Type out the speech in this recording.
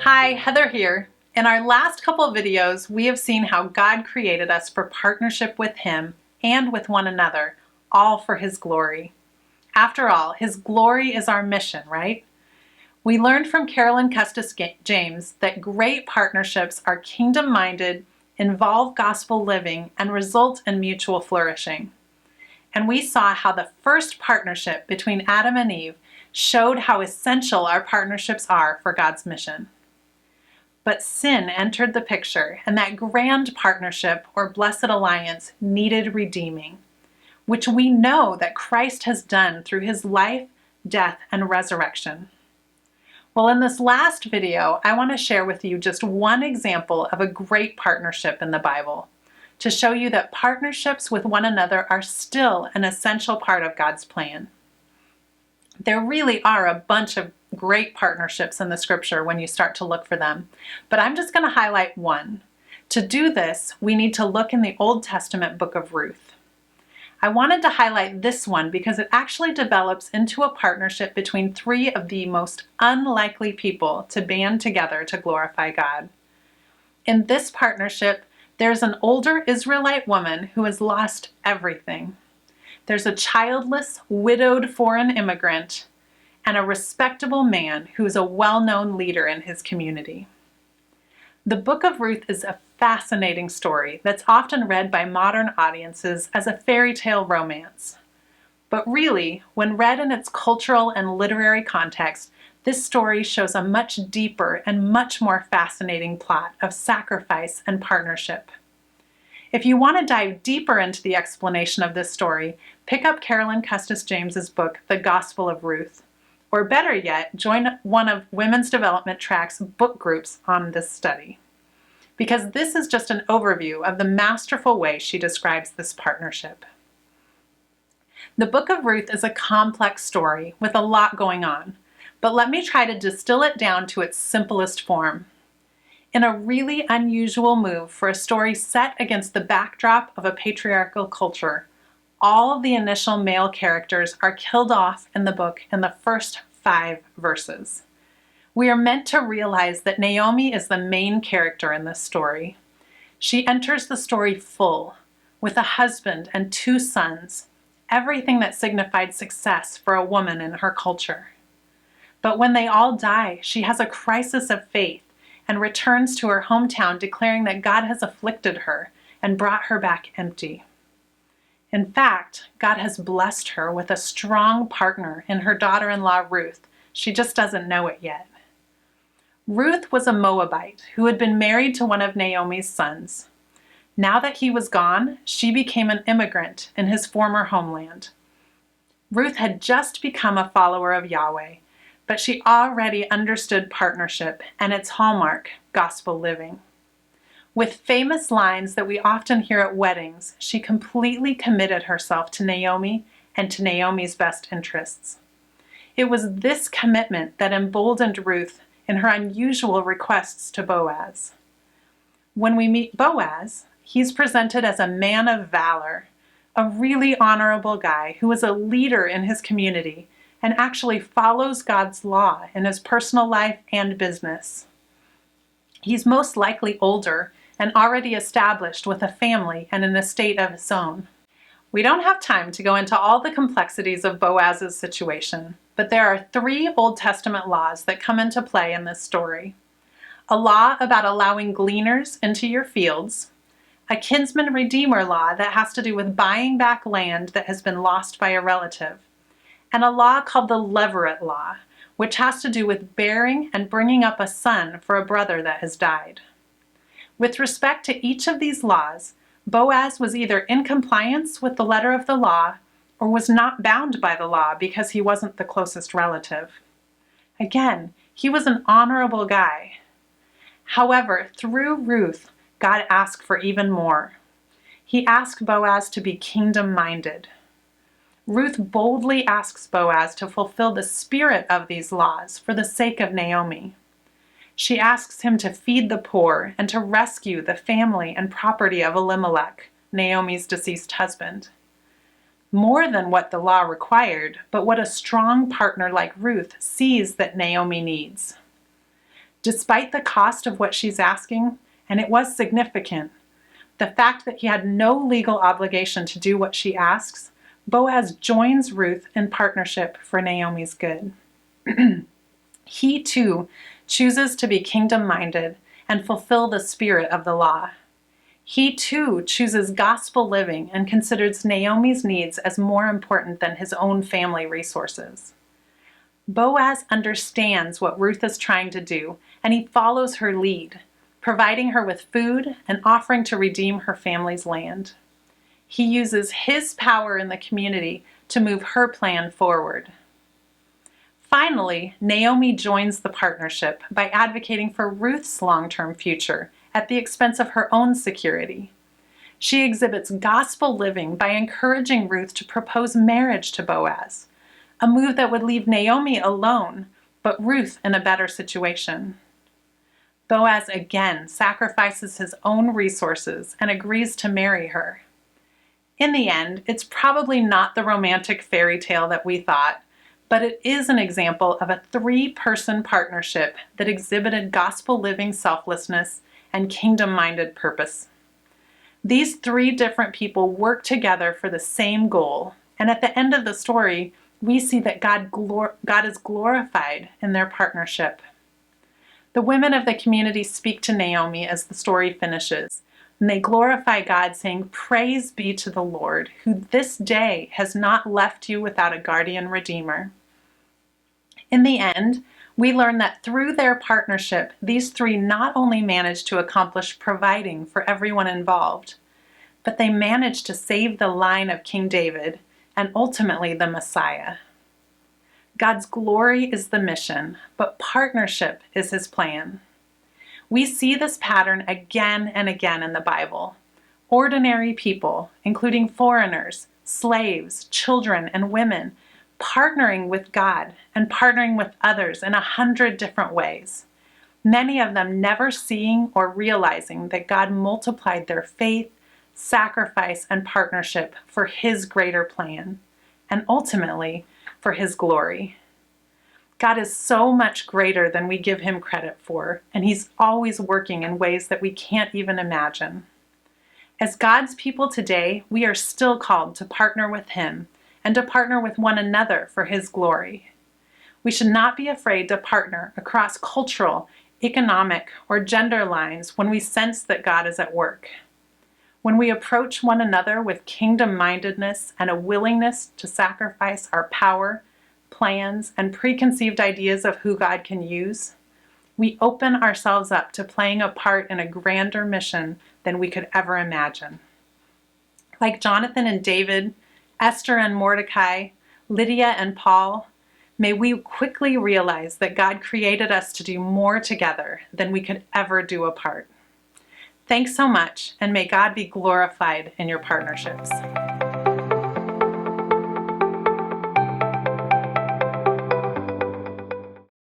Hi, Heather here. In our last couple of videos, we have seen how God created us for partnership with Him and with one another, all for His glory. After all, His glory is our mission, right? We learned from Carolyn Custis James that great partnerships are kingdom-minded, involve gospel living, and result in mutual flourishing. And we saw how the first partnership between Adam and Eve showed how essential our partnerships are for God's mission. But sin entered the picture, and that grand partnership or blessed alliance needed redeeming, which we know that Christ has done through His life, death, and resurrection. Well, in this last video, I want to share with you just one example of a great partnership in the Bible to show you that partnerships with one another are still an essential part of God's plan. There really are a bunch of great partnerships in the scripture when you start to look for them, but I'm just going to highlight one. To do this, we need to look in the Old Testament book of Ruth. I wanted to highlight this one because it actually develops into a partnership between three of the most unlikely people to band together to glorify God. In this partnership, there's an older Israelite woman who has lost everything. There's a childless, widowed foreign immigrant, and a respectable man who is a well-known leader in his community. The book of Ruth is a fascinating story that's often read by modern audiences as a fairy tale romance. But really, when read in its cultural and literary context, this story shows a much deeper and much more fascinating plot of sacrifice and partnership. If you want to dive deeper into the explanation of this story, pick up Carolyn Custis James's book, The Gospel of Ruth. Or better yet, join one of Women's Development Track's book groups on this study. Because this is just an overview of the masterful way she describes this partnership. The book of Ruth is a complex story with a lot going on, but let me try to distill it down to its simplest form. In a really unusual move for a story set against the backdrop of a patriarchal culture, all of the initial male characters are killed off in the book in the first 5 verses. We are meant to realize that Naomi is the main character in this story. She enters the story full, with a husband and 2 sons, everything that signified success for a woman in her culture. But when they all die, she has a crisis of faith and returns to her hometown declaring that God has afflicted her and brought her back empty. In fact, God has blessed her with a strong partner in her daughter-in-law Ruth. She just doesn't know it yet. Ruth was a Moabite who had been married to one of Naomi's sons. Now that he was gone, she became an immigrant in his former homeland. Ruth had just become a follower of Yahweh, but she already understood partnership and its hallmark, gospel living. With famous lines that we often hear at weddings, she completely committed herself to Naomi and to Naomi's best interests. It was this commitment that emboldened Ruth in her unusual requests to Boaz. When we meet Boaz, he's presented as a man of valor, a really honorable guy who is a leader in his community and actually follows God's law in his personal life and business. He's most likely older and already established with a family and an estate of his own. We don't have time to go into all the complexities of Boaz's situation, but there are 3 Old Testament laws that come into play in this story. A law about allowing gleaners into your fields, a kinsman redeemer law that has to do with buying back land that has been lost by a relative, and a law called the Levirate law, which has to do with bearing and bringing up a son for a brother that has died. With respect to each of these laws, Boaz was either in compliance with the letter of the law or was not bound by the law because he wasn't the closest relative. Again, he was an honorable guy. However, through Ruth, God asked for even more. He asked Boaz to be kingdom-minded. Ruth boldly asks Boaz to fulfill the spirit of these laws for the sake of Naomi. She asks him to feed the poor and to rescue the family and property of Elimelech, Naomi's deceased husband. more than what the law required, but what a strong partner like Ruth sees that Naomi needs. Despite the cost of what she's asking, and it was significant, the fact that he had no legal obligation to do what she asks, Boaz joins Ruth in partnership for Naomi's good. He too chooses to be kingdom-minded and fulfill the spirit of the law. He too chooses gospel living and considers Naomi's needs as more important than his own family resources. Boaz understands what Ruth is trying to do, and he follows her lead, providing her with food and offering to redeem her family's land. He uses his power in the community to move her plan forward. Finally, Naomi joins the partnership by advocating for Ruth's long-term future at the expense of her own security. She exhibits gospel living by encouraging Ruth to propose marriage to Boaz, a move that would leave Naomi alone, but Ruth in a better situation. Boaz again sacrifices his own resources and agrees to marry her. In the end, it's probably not the romantic fairy tale that we thought, but it is an example of a three-person partnership that exhibited gospel-living selflessness and kingdom-minded purpose. These three different people work together for the same goal, and at the end of the story, we see that God is glorified in their partnership. The women of the community speak to Naomi as the story finishes, and they glorify God, saying, "Praise be to the Lord, who this day has not left you without a guardian redeemer." In the end, we learn that through their partnership, these three not only managed to accomplish providing for everyone involved, but they managed to save the line of King David and ultimately the Messiah. God's glory is the mission, but partnership is his plan. We see this pattern again and again in the Bible. Ordinary people, including foreigners, slaves, children, and women, partnering with God and partnering with others in 100 different ways. Many of them never seeing or realizing that God multiplied their faith, sacrifice, and partnership for his greater plan, and ultimately for his glory. God is so much greater than we give him credit for, and he's always working in ways that we can't even imagine. As God's people today, we are still called to partner with him and to partner with one another for his glory. We should not be afraid to partner across cultural, economic, or gender lines when we sense that God is at work. When we approach one another with kingdom-mindedness and a willingness to sacrifice our power, plans, and preconceived ideas of who God can use, we open ourselves up to playing a part in a grander mission than we could ever imagine. Like Jonathan and David, Esther and Mordecai, Lydia and Paul, may we quickly realize that God created us to do more together than we could ever do apart. Thanks so much, and may God be glorified in your partnerships.